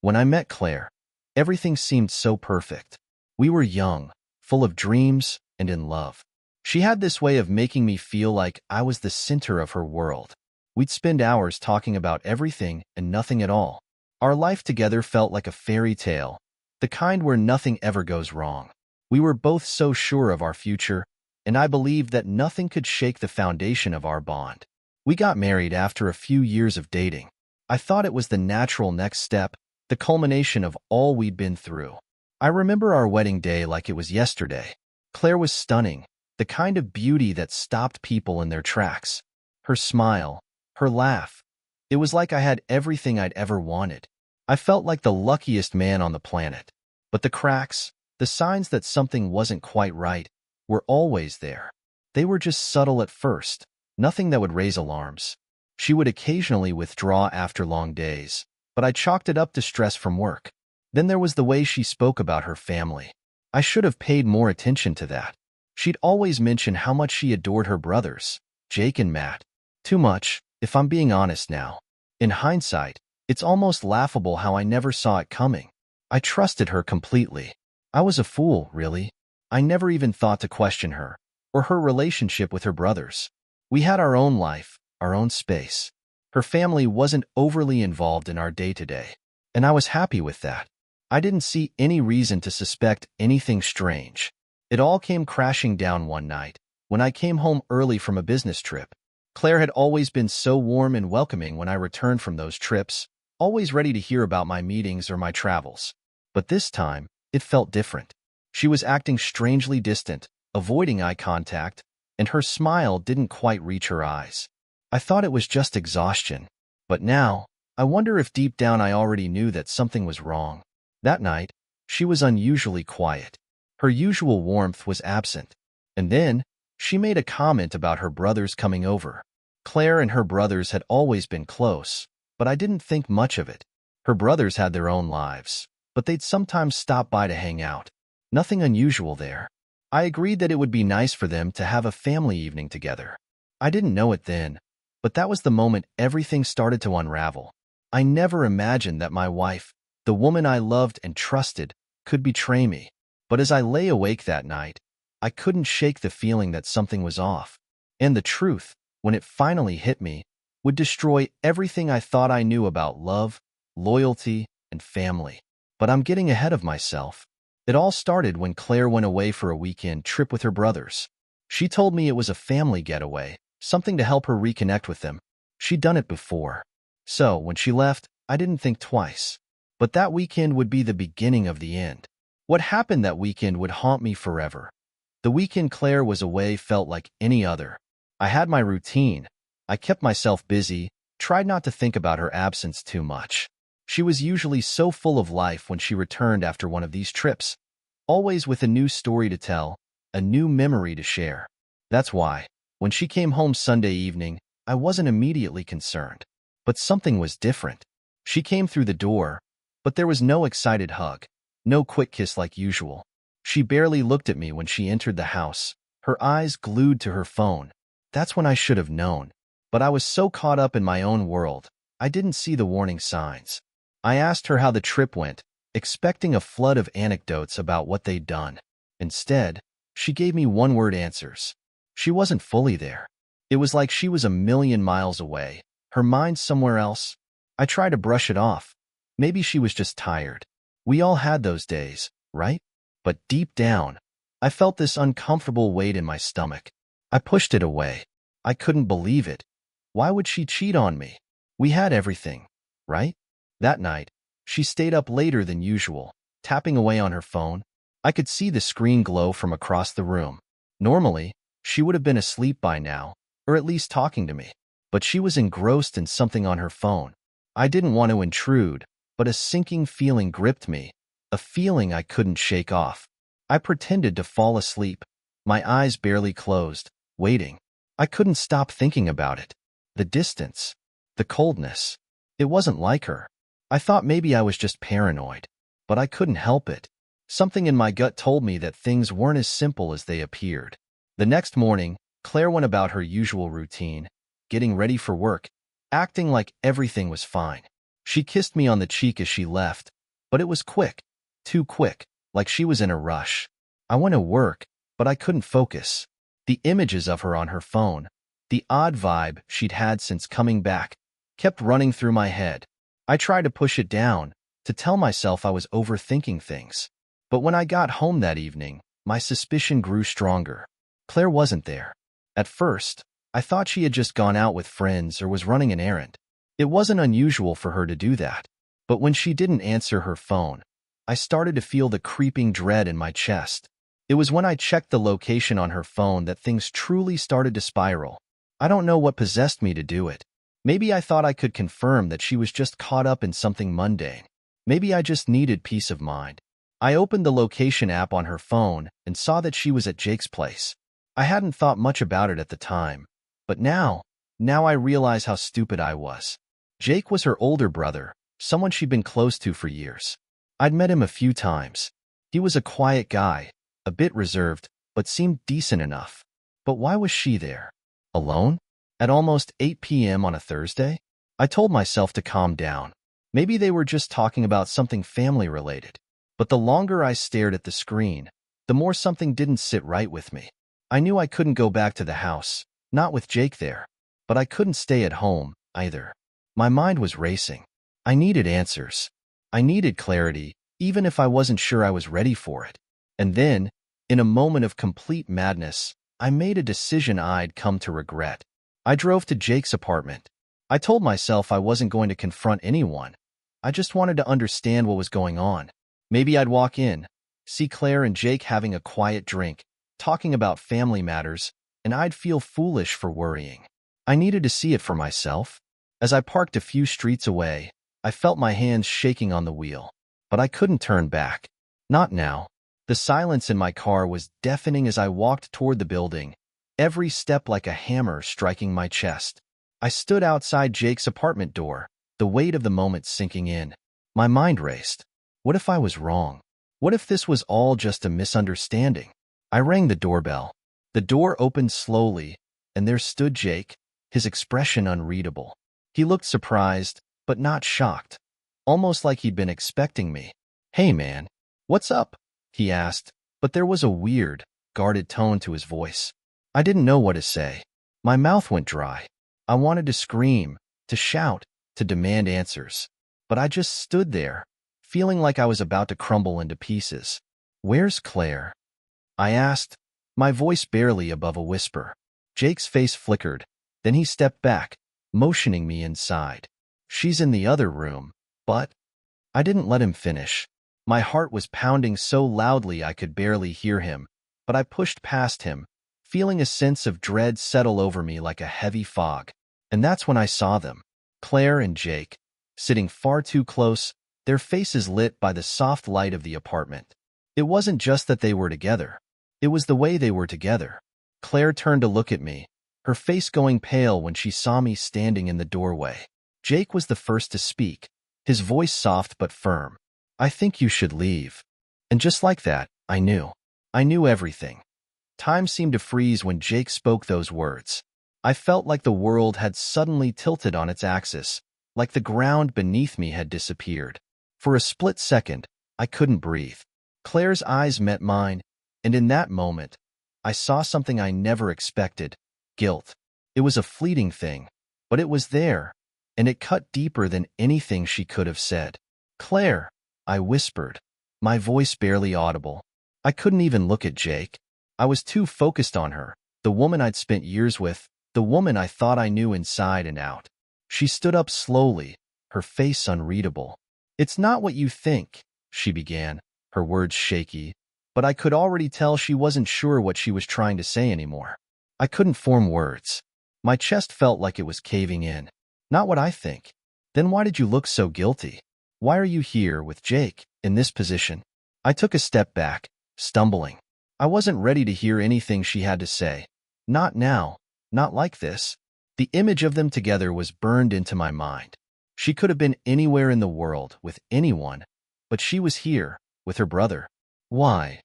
When I met Claire, everything seemed so perfect. We were young, full of dreams, and in love. She had this way of making me feel like I was the center of her world. We'd spend hours talking about everything and nothing at all. Our life together felt like a fairy tale, the kind where nothing ever goes wrong. We were both so sure of our future, and I believed that nothing could shake the foundation of our bond. We got married after a few years of dating. I thought it was the natural next step, the culmination of all we'd been through. I remember our wedding day like it was yesterday. Claire was stunning, the kind of beauty that stopped people in their tracks. Her smile, her laugh. It was like I had everything I'd ever wanted. I felt like the luckiest man on the planet. But the cracks, the signs that something wasn't quite right, were always there. They were just subtle at first, nothing that would raise alarms. She would occasionally withdraw after long days, but I chalked it up to stress from work. Then there was the way she spoke about her family. I should have paid more attention to that. She'd always mention how much she adored her brothers, Jake and Matt. Too much, if I'm being honest now. In hindsight, it's almost laughable how I never saw it coming. I trusted her completely. I was a fool, really. I never even thought to question her, or her relationship with her brothers. We had our own life, our own space. Her family wasn't overly involved in our day-to-day, and I was happy with that. I didn't see any reason to suspect anything strange. It all came crashing down one night, when I came home early from a business trip. Claire had always been so warm and welcoming when I returned from those trips, always ready to hear about my meetings or my travels. But this time, it felt different. She was acting strangely distant, avoiding eye contact, and her smile didn't quite reach her eyes. I thought it was just exhaustion. But now, I wonder if deep down I already knew that something was wrong. That night, she was unusually quiet. Her usual warmth was absent. And then, she made a comment about her brothers coming over. Claire and her brothers had always been close, but I didn't think much of it. Her brothers had their own lives, but they'd sometimes stop by to hang out. Nothing unusual there. I agreed that it would be nice for them to have a family evening together. I didn't know it then, but that was the moment everything started to unravel. I never imagined that my wife, the woman I loved and trusted, could betray me. But as I lay awake that night, I couldn't shake the feeling that something was off. And the truth, when it finally hit me, would destroy everything I thought I knew about love, loyalty, and family. But I'm getting ahead of myself. It all started when Claire went away for a weekend trip with her brothers. She told me it was a family getaway, something to help her reconnect with them. She'd done it before. So, when she left, I didn't think twice. But that weekend would be the beginning of the end. What happened that weekend would haunt me forever. The weekend Claire was away felt like any other. I had my routine. I kept myself busy, tried not to think about her absence too much. She was usually so full of life when she returned after one of these trips, always with a new story to tell, a new memory to share. That's why, when she came home Sunday evening, I wasn't immediately concerned. But something was different. She came through the door, but there was no excited hug, no quick kiss like usual. She barely looked at me when she entered the house, her eyes glued to her phone. That's when I should have known. But I was so caught up in my own world, I didn't see the warning signs. I asked her how the trip went, expecting a flood of anecdotes about what they'd done. Instead, she gave me one-word answers. She wasn't fully there. It was like she was a million miles away, her mind somewhere else. I tried to brush it off. Maybe she was just tired. We all had those days, right? But deep down, I felt this uncomfortable weight in my stomach. I pushed it away. I couldn't believe it. Why would she cheat on me? We had everything, right? That night, she stayed up later than usual, tapping away on her phone. I could see the screen glow from across the room. Normally, she would have been asleep by now, or at least talking to me. But she was engrossed in something on her phone. I didn't want to intrude, but a sinking feeling gripped me, a feeling I couldn't shake off. I pretended to fall asleep, my eyes barely closed, waiting. I couldn't stop thinking about it. The distance, the coldness. It wasn't like her. I thought maybe I was just paranoid, but I couldn't help it. Something in my gut told me that things weren't as simple as they appeared. The next morning, Claire went about her usual routine, getting ready for work, acting like everything was fine. She kissed me on the cheek as she left, but it was quick, too quick, like she was in a rush. I went to work, but I couldn't focus. The images of her on her phone, the odd vibe she'd had since coming back, kept running through my head. I tried to push it down, to tell myself I was overthinking things. But when I got home that evening, my suspicion grew stronger. Claire wasn't there. At first, I thought she had just gone out with friends or was running an errand. It wasn't unusual for her to do that. But when she didn't answer her phone, I started to feel the creeping dread in my chest. It was when I checked the location on her phone that things truly started to spiral. I don't know what possessed me to do it. Maybe I thought I could confirm that she was just caught up in something mundane. Maybe I just needed peace of mind. I opened the location app on her phone and saw that she was at Jake's place. I hadn't thought much about it at the time, but now I realize how stupid I was. Jake was her older brother, someone she'd been close to for years. I'd met him a few times. He was a quiet guy, a bit reserved, but seemed decent enough. But why was she there? Alone? At almost 8 p.m. on a Thursday? I told myself to calm down. Maybe they were just talking about something family-related. But the longer I stared at the screen, the more something didn't sit right with me. I knew I couldn't go back to the house, not with Jake there. But I couldn't stay at home, either. My mind was racing. I needed answers. I needed clarity, even if I wasn't sure I was ready for it. And then, in a moment of complete madness, I made a decision I'd come to regret. I drove to Jake's apartment. I told myself I wasn't going to confront anyone. I just wanted to understand what was going on. Maybe I'd walk in, see Claire and Jake having a quiet drink, talking about family matters, and I'd feel foolish for worrying. I needed to see it for myself. As I parked a few streets away, I felt my hands shaking on the wheel. But I couldn't turn back. Not now. The silence in my car was deafening as I walked toward the building, every step like a hammer striking my chest. I stood outside Jake's apartment door, the weight of the moment sinking in. My mind raced. What if I was wrong? What if this was all just a misunderstanding? I rang the doorbell. The door opened slowly, and there stood Jake, his expression unreadable. He looked surprised, but not shocked, almost like he'd been expecting me. "Hey man, what's up?" he asked, but there was a weird, guarded tone to his voice. I didn't know what to say. My mouth went dry. I wanted to scream, to shout, to demand answers. But I just stood there, feeling like I was about to crumble into pieces. "Where's Claire?" I asked, my voice barely above a whisper. Jake's face flickered. Then he stepped back, motioning me inside. "She's in the other room, but—" I didn't let him finish. My heart was pounding so loudly I could barely hear him, but I pushed past him, feeling a sense of dread settle over me like a heavy fog. And that's when I saw them, Claire and Jake, sitting far too close, their faces lit by the soft light of the apartment. It wasn't just that they were together. It was the way they were together. Claire turned to look at me, her face going pale when she saw me standing in the doorway. Jake was the first to speak, his voice soft but firm. "I think you should leave." And just like that, I knew. I knew everything. Time seemed to freeze when Jake spoke those words. I felt like the world had suddenly tilted on its axis, like the ground beneath me had disappeared. For a split second, I couldn't breathe. Claire's eyes met mine, and in that moment, I saw something I never expected: guilt. It was a fleeting thing, but it was there, and it cut deeper than anything she could have said. "Claire," I whispered, my voice barely audible. I couldn't even look at Jake. I was too focused on her, the woman I'd spent years with, the woman I thought I knew inside and out. She stood up slowly, her face unreadable. "It's not what you think," she began, her words shaky, but I could already tell she wasn't sure what she was trying to say anymore. I couldn't form words. My chest felt like it was caving in. "Not what I think." "Then why did you look so guilty? Why are you here with Jake, in this position?" I took a step back, stumbling. I wasn't ready to hear anything she had to say. Not now, not like this. The image of them together was burned into my mind. She could have been anywhere in the world, with anyone, but she was here, with her brother. Why?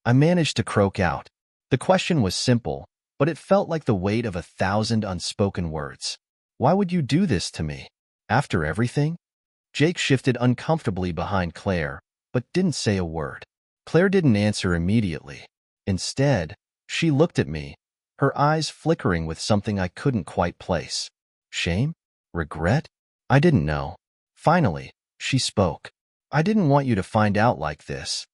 I managed to croak out. The question was simple, but it felt like the weight of 1,000 unspoken words. "Why would you do this to me? After everything?" Jake shifted uncomfortably behind Claire, but didn't say a word. Claire didn't answer immediately. Instead, she looked at me, her eyes flickering with something I couldn't quite place. Shame? Regret? I didn't know. Finally, she spoke. I didn't want you to find out like this.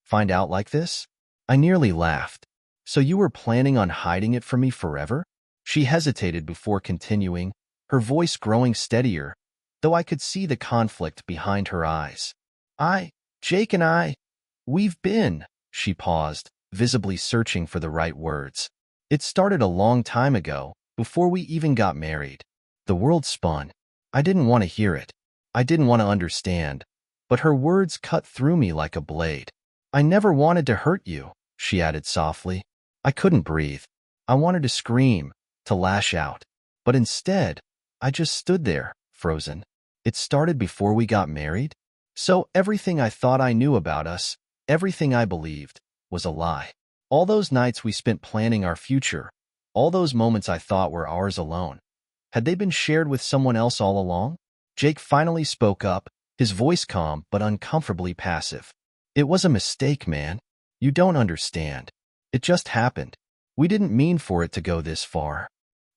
Find out like this? I nearly laughed. So you were planning on hiding it from me forever? She hesitated before continuing, her voice growing steadier, though I could see the conflict behind her eyes. Jake and I, we've been, she paused, visibly searching for the right words. It started a long time ago, before we even got married. The world spun. I didn't want to hear it. I didn't want to understand. But her words cut through me like a blade. I never wanted to hurt you, she added softly. I couldn't breathe. I wanted to scream, to lash out. But instead, I just stood there, frozen. It started before we got married? So everything I thought I knew about us, everything I believed, was a lie. All those nights we spent planning our future, all those moments I thought were ours alone, had they been shared with someone else all along? Jake finally spoke up, his voice calm but uncomfortably passive. It was a mistake, man. You don't understand. It just happened. We didn't mean for it to go this far.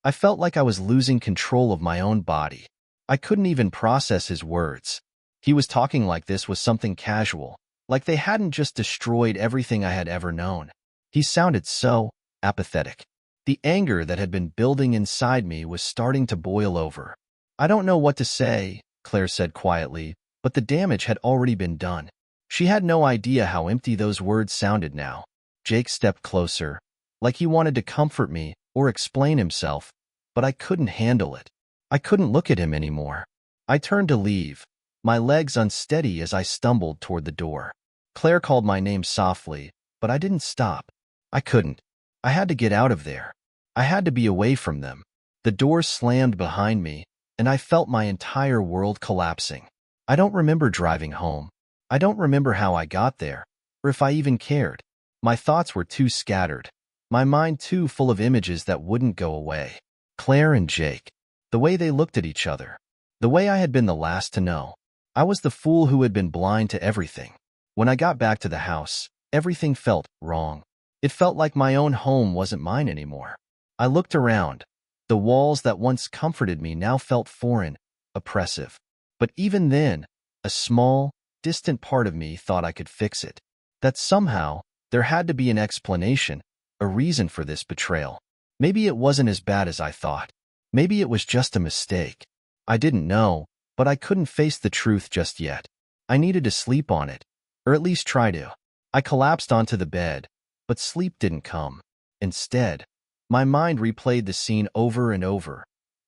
I felt like I was losing control of my own body. I couldn't even process his words. He was talking like this was something casual, like they hadn't just destroyed everything I had ever known. He sounded so apathetic. The anger that had been building inside me was starting to boil over. I don't know what to say, Claire said quietly, but the damage had already been done. She had no idea how empty those words sounded now. Jake stepped closer, like he wanted to comfort me or explain himself, but I couldn't handle it. I couldn't look at him anymore. I turned to leave, my legs unsteady as I stumbled toward the door. Claire called my name softly, but I didn't stop. I couldn't. I had to get out of there. I had to be away from them. The door slammed behind me, and I felt my entire world collapsing. I don't remember driving home. I don't remember how I got there, or if I even cared. My thoughts were too scattered, my mind too full of images that wouldn't go away. Claire and Jake. The way they looked at each other. The way I had been the last to know. I was the fool who had been blind to everything. When I got back to the house, everything felt wrong. It felt like my own home wasn't mine anymore. I looked around. The walls that once comforted me now felt foreign, oppressive. But even then, a small, distant part of me thought I could fix it. That somehow, there had to be an explanation, a reason for this betrayal. Maybe it wasn't as bad as I thought. Maybe it was just a mistake. I didn't know, but I couldn't face the truth just yet. I needed to sleep on it, or at least try to. I collapsed onto the bed, but sleep didn't come. Instead, my mind replayed the scene over and over.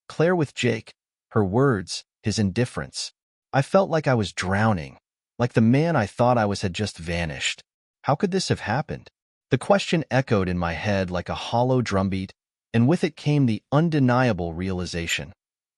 Claire with Jake, her words, his indifference. I felt like I was drowning, like the man I thought I was had just vanished. How could this have happened? The question echoed in my head like a hollow drumbeat, and with it came the undeniable realization.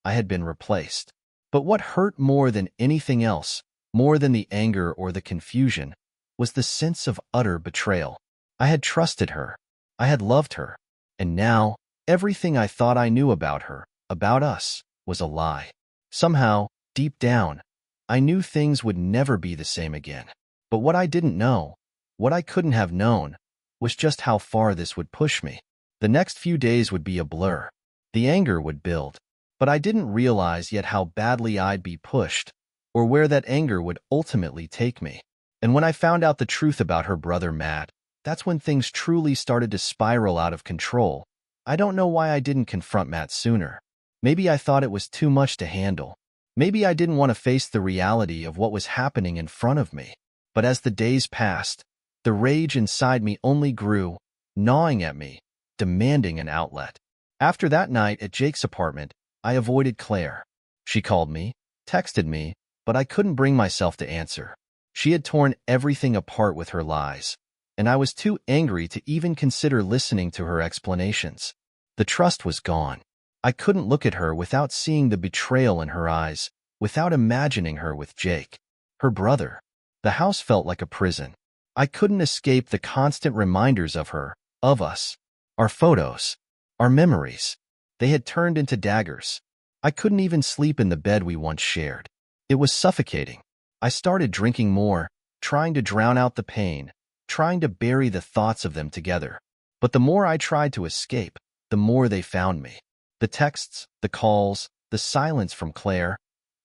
I had been replaced. But what hurt more than anything else, more than the anger or the confusion, was the sense of utter betrayal. I had trusted her. I had loved her. And now, everything I thought I knew about her, about us, was a lie. Somehow, deep down, I knew things would never be the same again. But what I didn't know, what I couldn't have known, was just how far this would push me. The next few days would be a blur. The anger would build. But I didn't realize yet how badly I'd be pushed, or where that anger would ultimately take me. And when I found out the truth about her brother Matt, that's when things truly started to spiral out of control. I don't know why I didn't confront Matt sooner. Maybe I thought it was too much to handle. Maybe I didn't want to face the reality of what was happening in front of me. But as the days passed, the rage inside me only grew, gnawing at me, demanding an outlet. After that night at Jake's apartment, I avoided Claire. She called me, texted me, but I couldn't bring myself to answer. She had torn everything apart with her lies, and I was too angry to even consider listening to her explanations. The trust was gone. I couldn't look at her without seeing the betrayal in her eyes, without imagining her with Jake, her brother. The house felt like a prison. I couldn't escape the constant reminders of her, of us, our photos, our memories. They had turned into daggers. I couldn't even sleep in the bed we once shared. It was suffocating. I started drinking more, trying to drown out the pain, trying to bury the thoughts of them together. But the more I tried to escape, the more they found me. The texts, the calls, the silence from Claire,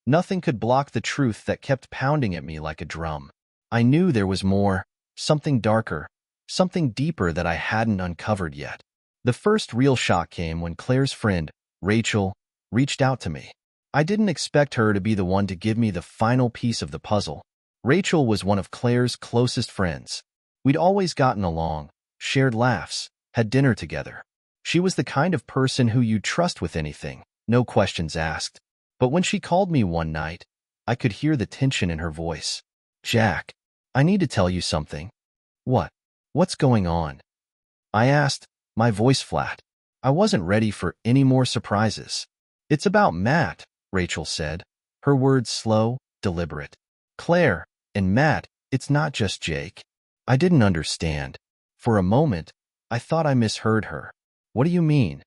nothing could block the truth that kept pounding at me like a drum. I knew there was more, something darker, something deeper that I hadn't uncovered yet. The first real shock came when Claire's friend, Rachel, reached out to me. I didn't expect her to be the one to give me the final piece of the puzzle. Rachel was one of Claire's closest friends. We'd always gotten along, shared laughs, had dinner together. She was the kind of person who you'd trust with anything, no questions asked. But when she called me one night, I could hear the tension in her voice. "Jack, I need to tell you something." "What? What's going on?" I asked, my voice flat. I wasn't ready for any more surprises. "It's about Matt," Rachel said, her words slow, deliberate. "Claire and Matt, it's not just Jake." I didn't understand. For a moment, I thought I misheard her. "What do you mean?"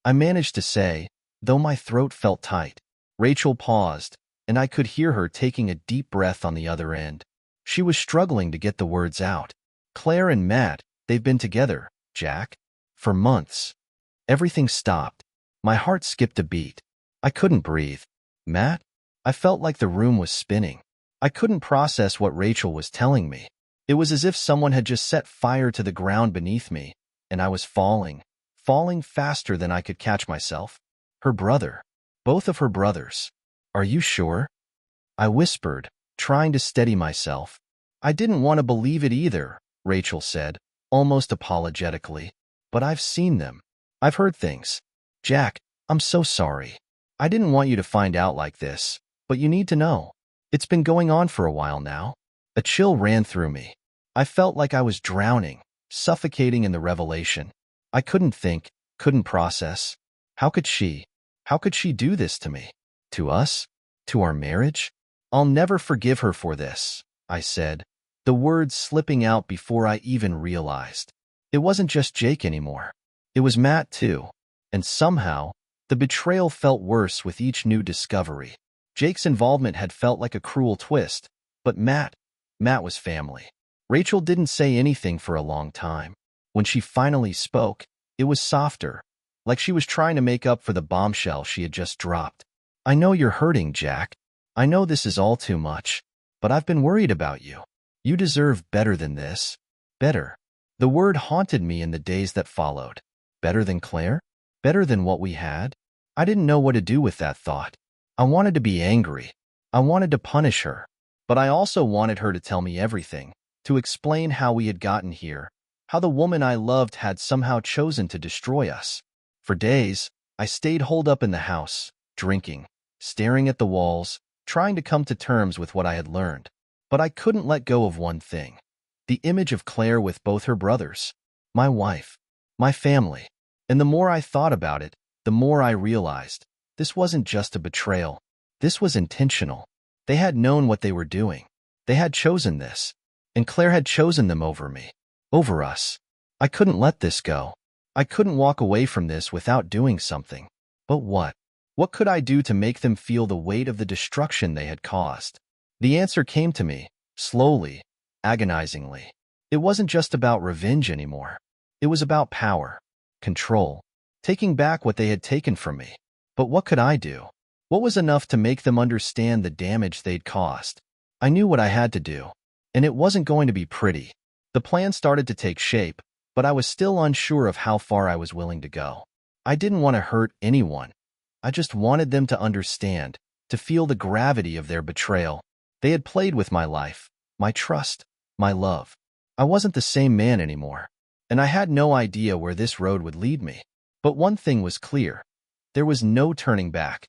I managed to say, though my throat felt tight. Rachel paused, and I could hear her taking a deep breath on the other end. She was struggling to get the words out. "Claire and Matt, they've been together, Jack, for months." Everything stopped. My heart skipped a beat. I couldn't breathe. "Matt?" I felt like the room was spinning. I couldn't process what Rachel was telling me. It was as if someone had just set fire to the ground beneath me, and I was falling faster than I could catch myself. "Her brother. Both of her brothers." "Are you sure?" I whispered, trying to steady myself. "I didn't want to believe it either," Rachel said, almost apologetically. "But I've seen them. I've heard things. Jack, I'm so sorry. I didn't want you to find out like this, but you need to know. It's been going on for a while now." A chill ran through me. I felt like I was drowning, suffocating in the revelation. I couldn't think, couldn't process. How could she do this to me? To us? To our marriage? "I'll never forgive her for this," I said, the words slipping out before I even realized. It wasn't just Jake anymore. It was Matt too. And somehow, the betrayal felt worse with each new discovery. Jake's involvement had felt like a cruel twist, but Matt was family. Rachel didn't say anything for a long time. When she finally spoke, it was softer, like she was trying to make up for the bombshell she had just dropped. "I know you're hurting, Jack. I know this is all too much, but I've been worried about you. You deserve better than this. Better." The word haunted me in the days that followed. Better than Claire? Better than what we had? I didn't know what to do with that thought. I wanted to be angry. I wanted to punish her. But I also wanted her to tell me everything, to explain how we had gotten here, how the woman I loved had somehow chosen to destroy us. For days, I stayed holed up in the house, drinking, staring at the walls, trying to come to terms with what I had learned. But I couldn't let go of one thing. The image of Claire with both her brothers. My wife. My family. And the more I thought about it, the more I realized this wasn't just a betrayal. This was intentional. They had known what they were doing. They had chosen this. And Claire had chosen them over me. Over us. I couldn't let this go. I couldn't walk away from this without doing something. But what? What could I do to make them feel the weight of the destruction they had caused? The answer came to me, slowly, agonizingly. It wasn't just about revenge anymore. It was about power, control, taking back what they had taken from me. But what could I do? What was enough to make them understand the damage they'd caused? I knew what I had to do, and it wasn't going to be pretty. The plan started to take shape, but I was still unsure of how far I was willing to go. I didn't want to hurt anyone. I just wanted them to understand, to feel the gravity of their betrayal. They had played with my life, my trust, my love. I wasn't the same man anymore, and I had no idea where this road would lead me. But one thing was clear. There was no turning back.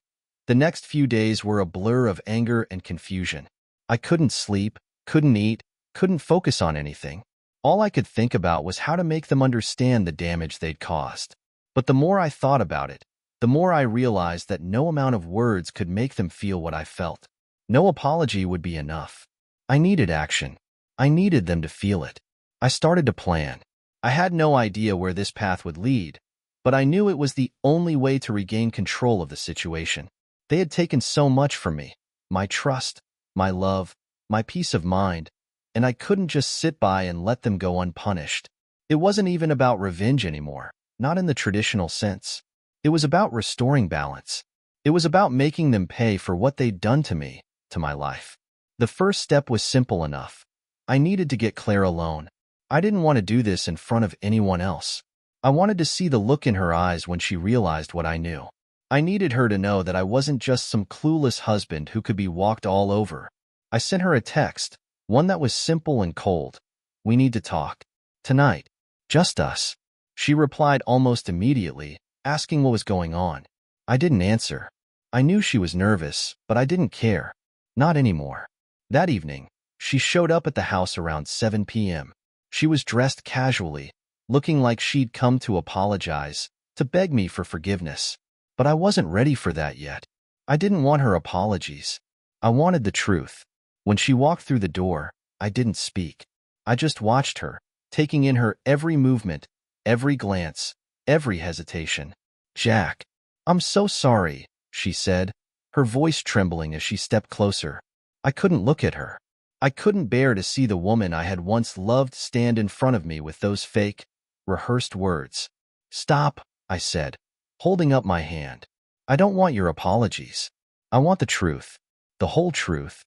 The next few days were a blur of anger and confusion. I couldn't sleep, couldn't eat, couldn't focus on anything. All I could think about was how to make them understand the damage they'd caused. But the more I thought about it, the more I realized that no amount of words could make them feel what I felt. No apology would be enough. I needed action. I needed them to feel it. I started to plan. I had no idea where this path would lead, but I knew it was the only way to regain control of the situation. They had taken so much from me, my trust, my love, my peace of mind, and I couldn't just sit by and let them go unpunished. It wasn't even about revenge anymore, not in the traditional sense. It was about restoring balance. It was about making them pay for what they'd done to me, to my life. The first step was simple enough. I needed to get Claire alone. I didn't want to do this in front of anyone else. I wanted to see the look in her eyes when she realized what I knew. I needed her to know that I wasn't just some clueless husband who could be walked all over. I sent her a text, one that was simple and cold. "We need to talk. Tonight. Just us." She replied almost immediately, asking what was going on. I didn't answer. I knew she was nervous, but I didn't care. Not anymore. That evening, she showed up at the house around 7 p.m. She was dressed casually, looking like she'd come to apologize, to beg me for forgiveness. But I wasn't ready for that yet. I didn't want her apologies. I wanted the truth. When she walked through the door, I didn't speak. I just watched her, taking in her every movement, every glance, every hesitation. "Jack, I'm so sorry," she said, her voice trembling as she stepped closer. I couldn't look at her. I couldn't bear to see the woman I had once loved stand in front of me with those fake, rehearsed words. "Stop," I said, holding up my hand. "I don't want your apologies. I want the truth. The whole truth."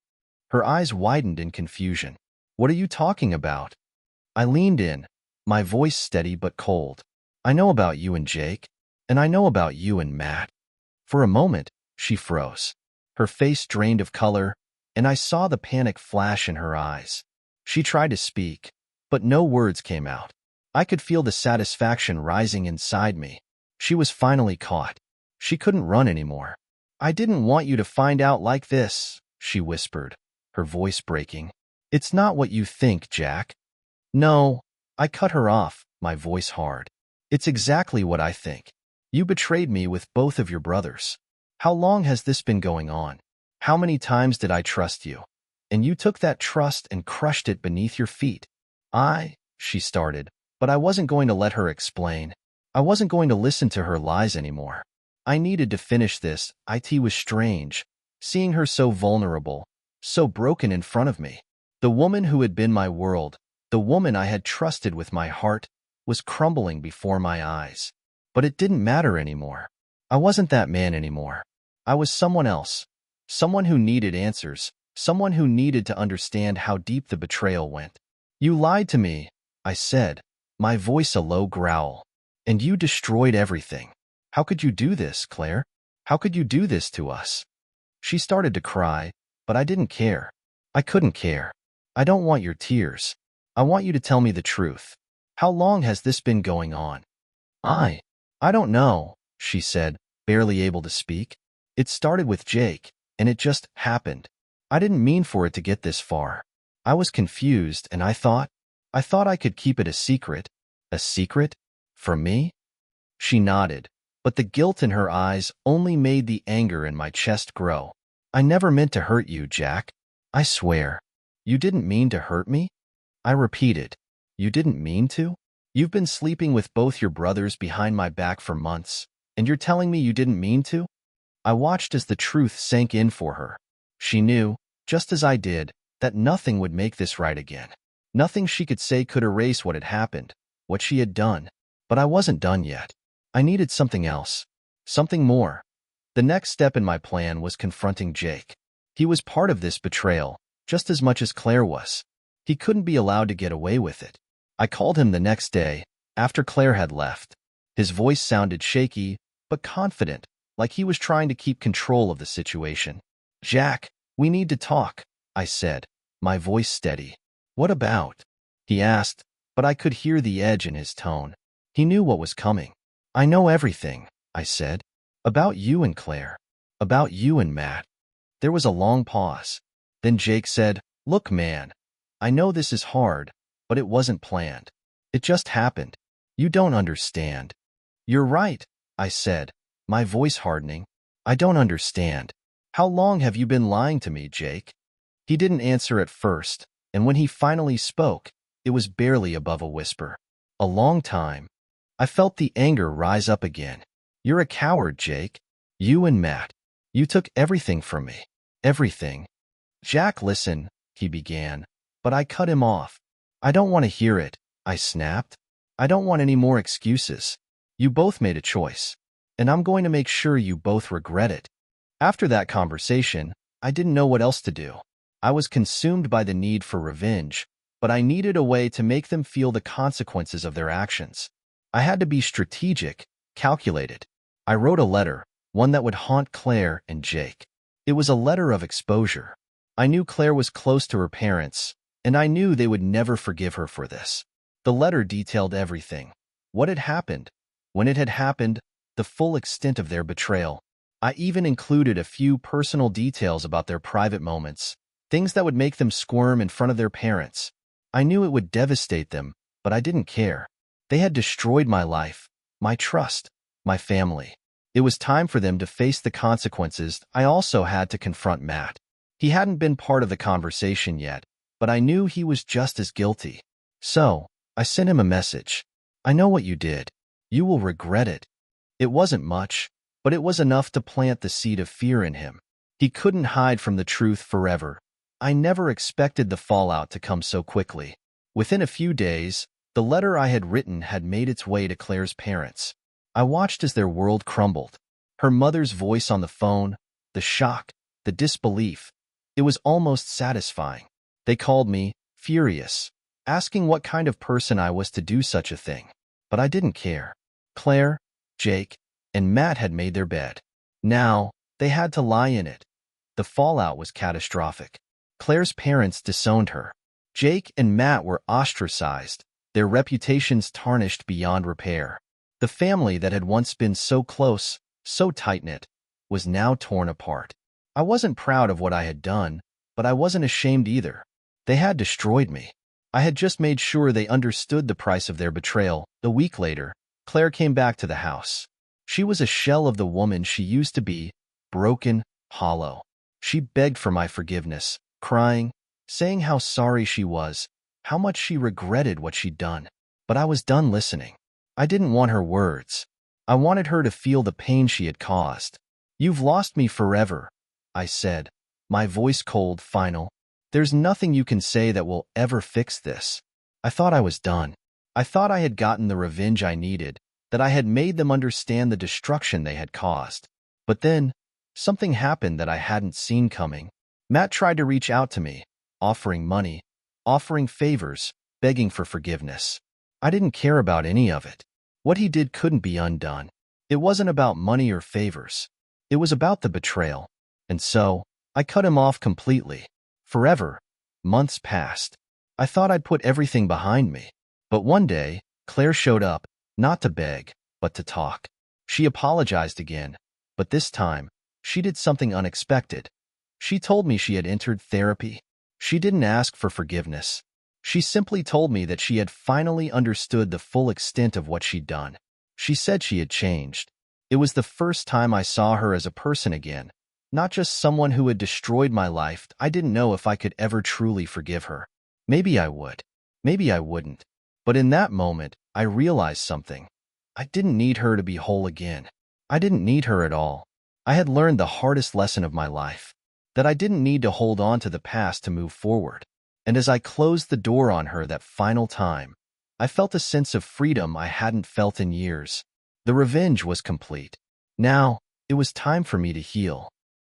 Her eyes widened in confusion. "What are you talking about?" I leaned in, my voice steady but cold. "I know about you and Jake, and I know about you and Matt." For a moment, she froze. Her face drained of color, and I saw the panic flash in her eyes. She tried to speak, but no words came out. I could feel the satisfaction rising inside me. She was finally caught. She couldn't run anymore. "I didn't want you to find out like this," she whispered, her voice breaking. "It's not what you think, Jack." "No," I cut her off, my voice hard. "It's exactly what I think. You betrayed me with both of your brothers. How long has this been going on? How many times did I trust you? And you took that trust and crushed it beneath your feet." She started, but I wasn't going to let her explain. I wasn't going to listen to her lies anymore. I needed to finish this. It was strange, seeing her so vulnerable, so broken in front of me. The woman who had been my world, the woman I had trusted with my heart, was crumbling before my eyes. But it didn't matter anymore. I wasn't that man anymore. I was someone else, someone who needed answers, someone who needed to understand how deep the betrayal went. "You lied to me," I said, my voice a low growl. "And you destroyed everything. How could you do this, Claire? How could you do this to us?" She started to cry, but I didn't care. I couldn't care. "I don't want your tears. I want you to tell me the truth. How long has this been going on?" I don't know," she said, barely able to speak. "It started with Jake, and it just happened. I didn't mean for it to get this far. I was confused, and I thought I could keep it a secret." "A secret? From me?" She nodded, but the guilt in her eyes only made the anger in my chest grow. "I never meant to hurt you, Jack. I swear." "You didn't mean to hurt me?" I repeated. "You didn't mean to? You've been sleeping with both your brothers behind my back for months, and you're telling me you didn't mean to?" I watched as the truth sank in for her. She knew, just as I did, that nothing would make this right again. Nothing she could say could erase what had happened, what she had done. But I wasn't done yet. I needed something else. Something more. The next step in my plan was confronting Jake. He was part of this betrayal, just as much as Claire was. He couldn't be allowed to get away with it. I called him the next day, after Claire had left. His voice sounded shaky, but confident, like he was trying to keep control of the situation. "Jack, we need to talk," I said, my voice steady. "What about?" he asked, but I could hear the edge in his tone. He knew what was coming. "I know everything," I said. "About you and Claire. About you and Matt." There was a long pause. Then Jake said, "Look, man, I know this is hard, but it wasn't planned. It just happened. You don't understand." "You're right," I said, my voice hardening. "I don't understand. How long have you been lying to me, Jake?" He didn't answer at first, and when he finally spoke, it was barely above a whisper. "A long time." I felt the anger rise up again. "You're a coward, Jake. You and Matt. You took everything from me. Everything. Jack, listen, he began, but I cut him off. I don't want to hear it, I snapped. I don't want any more excuses. You both made a choice, and I'm going to make sure you both regret it. After that conversation, I didn't know what else to do. I was consumed by the need for revenge, but I needed a way to make them feel the consequences of their actions. I had to be strategic, calculated. I wrote a letter, one that would haunt Claire and Jake. It was a letter of exposure. I knew Claire was close to her parents, and I knew they would never forgive her for this. The letter detailed everything. What had happened, when it had happened, the full extent of their betrayal. I even included a few personal details about their private moments, things that would make them squirm in front of their parents. I knew it would devastate them, but I didn't care. They had destroyed my life, my trust, my family. It was time for them to face the consequences. I also had to confront Matt. He hadn't been part of the conversation yet, but I knew he was just as guilty. So, I sent him a message. I know what you did. You will regret it. It wasn't much, but it was enough to plant the seed of fear in him. He couldn't hide from the truth forever. I never expected the fallout to come so quickly. Within a few days, the letter I had written had made its way to Claire's parents. I watched as their world crumbled. Her mother's voice on the phone, the shock, the disbelief. It was almost satisfying. They called me, furious, asking what kind of person I was to do such a thing. But I didn't care. Claire, Jake, and Matt had made their bed. Now, they had to lie in it. The fallout was catastrophic. Claire's parents disowned her. Jake and Matt were ostracized, their reputations tarnished beyond repair. The family that had once been so close, so tight-knit, was now torn apart. I wasn't proud of what I had done, but I wasn't ashamed either. They had destroyed me. I had just made sure they understood the price of their betrayal. A week later, Claire came back to the house. She was a shell of the woman she used to be, broken, hollow. She begged for my forgiveness, crying, saying how sorry she was, how much she regretted what she'd done. But I was done listening. I didn't want her words. I wanted her to feel the pain she had caused. You've lost me forever, I said, my voice cold, final. There's nothing you can say that will ever fix this. I thought I was done. I thought I had gotten the revenge I needed, that I had made them understand the destruction they had caused. But then, something happened that I hadn't seen coming. Matt tried to reach out to me, offering money, offering favors, begging for forgiveness. I didn't care about any of it. What he did couldn't be undone. It wasn't about money or favors. It was about the betrayal. And so, I cut him off completely. Forever. Months passed. I thought I'd put everything behind me. But one day, Claire showed up, not to beg, but to talk. She apologized again, but this time, she did something unexpected. She told me she had entered therapy. She didn't ask for forgiveness. She simply told me that she had finally understood the full extent of what she'd done. She said she had changed. It was the first time I saw her as a person again, not just someone who had destroyed my life. I didn't know if I could ever truly forgive her. Maybe I would. Maybe I wouldn't. But in that moment, I realized something. I didn't need her to be whole again. I didn't need her at all. I had learned the hardest lesson of my life, that I didn't need to hold on to the past to move forward. And as I closed the door on her that final time, I felt a sense of freedom I hadn't felt in years. The revenge was complete. Now, it was time for me to heal.